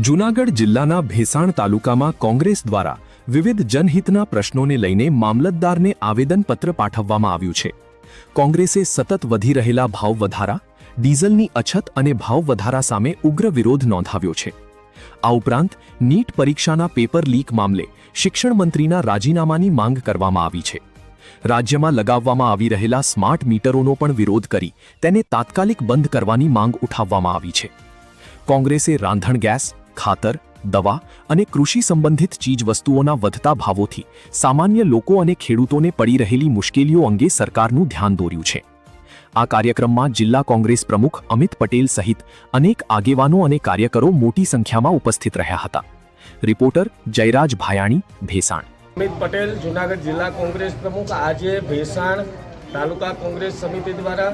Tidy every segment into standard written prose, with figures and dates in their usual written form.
જૂનાગઢ જિલ્લાના ભેસાણ તાલુકામાં કોંગ્રેસ દ્વારા વિવિધ જનહિતના પ્રશ્નોને લઈને મામલતદારને આવેદનપત્ર પાઠવવામાં આવ્યું છે। કોંગ્રેસે સતત વધી રહેલા ભાવ વધારા, ડીઝલની અછત અને ભાવ વધારા સામે ઉગ્ર વિરોધ નોંધાવ્યો છે। આ ઉપરાંત નીટ પરીક્ષાના પેપર લીક મામલે શિક્ષણ મંત્રીના રાજીનામાની માંગ કરવામાં આવી છે। રાજ્યમાં લગાવવામાં આવી રહેલા સ્માર્ટ મીટરોનો પણ વિરોધ કરી તેને તાત્કાલિક બંધ કરવાની માંગ ઉઠાવવામાં આવી છે। કોંગ્રેસે રાંધણ ગેસ, ખાતર, દવા અને કૃષિ સંબંધિત ચીજવસ્તુઓના વધતા ભાવોથી સામાન્ય લોકો અને ખેડૂતોને પડી રહેલી મુશ્કેલીઓ અંગે સરકારનું ધ્યાન દોર્યું છે। આ કાર્યક્રમમાં જિલ્લા કોંગ્રેસ પ્રમુખ અમિત પટેલ સહિત અનેક આગેવાનો અને કાર્યકરો મોટી સંખ્યામાં ઉપસ્થિત રહ્યા હતા। રિપોર્ટર જયરાજ ભાયાણી, ભેસાણ। અમિત પટેલ, જૂનાગઢ જિલ્લા કોંગ્રેસ પ્રમુખ। આજે ભેસાણ તાલુકા કોંગ્રેસ સમિતિ દ્વારા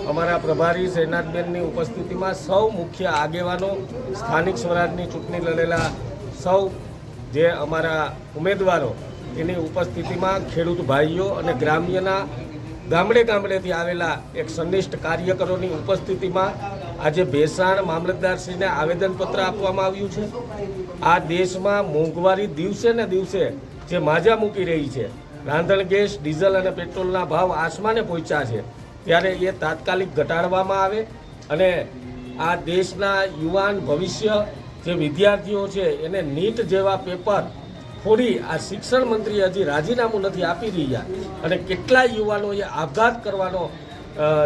અમારા પ્રભારી શહેનાજબેનની ઉપસ્થિતિમાં સૌ મુખ્ય આગેવાનો, સ્થાનિક સ્વરાજની ચૂંટણી લડેલા સૌ જે અમારા ઉમેદવારો એની ઉપસ્થિતિમાં ખેડૂત ભાઈઓ અને ગ્રામ્યના ગામડે ગામડેથી આવેલા એક સંનિષ્ઠ કાર્યકરોની ઉપસ્થિતિમાં આજે ભેસાણ મામલતદારશ્રીને આવેદનપત્ર આપવામાં આવ્યું છે। આ દેશમાં મોંઘવારી દિવસે ને દિવસે જે માજા મૂકી રહી છે, રાંધણ ગેસ, ડીઝલ અને પેટ્રોલના ભાવ આસમાને પહોંચ્યા છે, ત્યારે એ તાત્કાલિક ઘટાડવામાં આવે અને આ દેશના યુવાન ભવિષ્ય જે વિદ્યાર્થીઓ છે એને નીટ જેવા પેપર ફોડી આ શિક્ષણ મંત્રી હજી રાજીનામું નથી આપી રહ્યા અને કેટલાય યુવાનોએ આપઘાત કરવાનો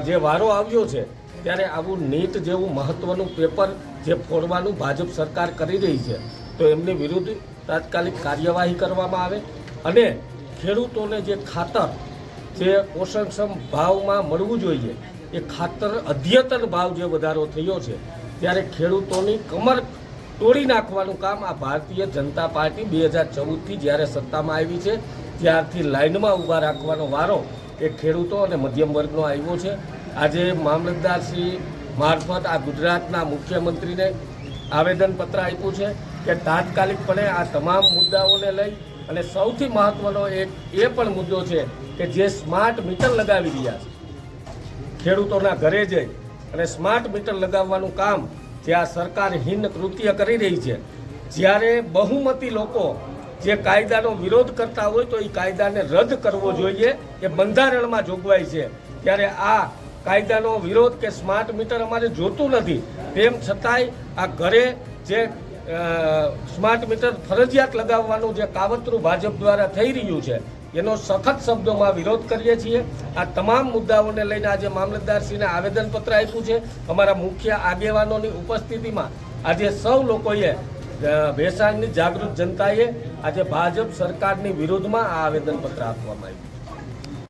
જે વારો આવ્યો છે, ત્યારે આવું નીટ જેવું મહત્ત્વનું પેપર જે ફોડવાનું ભાજપ સરકાર કરી રહી છે, તો એમની વિરુદ્ધ તાત્કાલિક કાર્યવાહી કરવામાં આવે અને ખેડૂતોને જે ખાતર જે પોષણક્ષમ ભાવમાં મળવું જોઈએ એ ખાતર અદ્યતન ભાવ જે વધારો થયો છે, ત્યારે ખેડૂતોની કમર તોડી નાખવાનું કામ આ ભારતીય જનતા પાર્ટી 2014થી જ્યારે સત્તામાં આવી છે ત્યારથી લાઇનમાં ઊભા રાખવાનો વારો એ ખેડૂતો અને મધ્યમ વર્ગનો આવ્યો છે। આજે મામલતદારશ્રી મારફત આ ગુજરાતના મુખ્યમંત્રીને આવેદનપત્ર આપ્યું છે કે તાત્કાલિકપણે આ તમામ મુદ્દાઓને લઈ અને સૌથી મહત્ત્વનો એક એ પણ મુદ્દો છે કે જે સ્માર્ટ મીટર લગાવી રહ્યા છે, ખેડૂતોના ઘરે જઈ અને સ્માર્ટ મીટર લગાવવાનું કામ જે આ સરકાર હીન કૃત્ય કરી રહી છે, જ્યારે બહુમતી લોકો જે કાયદાનો વિરોધ કરતા હોય તો એ કાયદાને રદ કરવો જોઈએ, એ બંધારણમાં જોગવાઈ છે, ત્યારે આ કાયદાનો વિરોધ કે સ્માર્ટ મીટર અમારે જોતું નથી, તેમ છતાંય આ ઘરે જે સ્માર્ટ મીટર ફરજિયાત લગાવવાનું જે કાવતરું ભાજપ દ્વારા થઈ રહ્યું છે એનો સખત શબ્દોમાં વિરોધ કરીએ છીએ। આ તમામ મુદ્દાઓને લઈને આજે મામલતદારશ્રીને આવેદનપત્ર આપ્યું છે। અમારા મુખ્ય આગેવાનોની ઉપસ્થિતિમાં આજે સૌ લોકોએ ભેસાણની જાગૃત જનતાએ આજે ભાજપ સરકારની વિરુદ્ધમાં આ આવેદનપત્ર આપવામાં આવ્યું છે।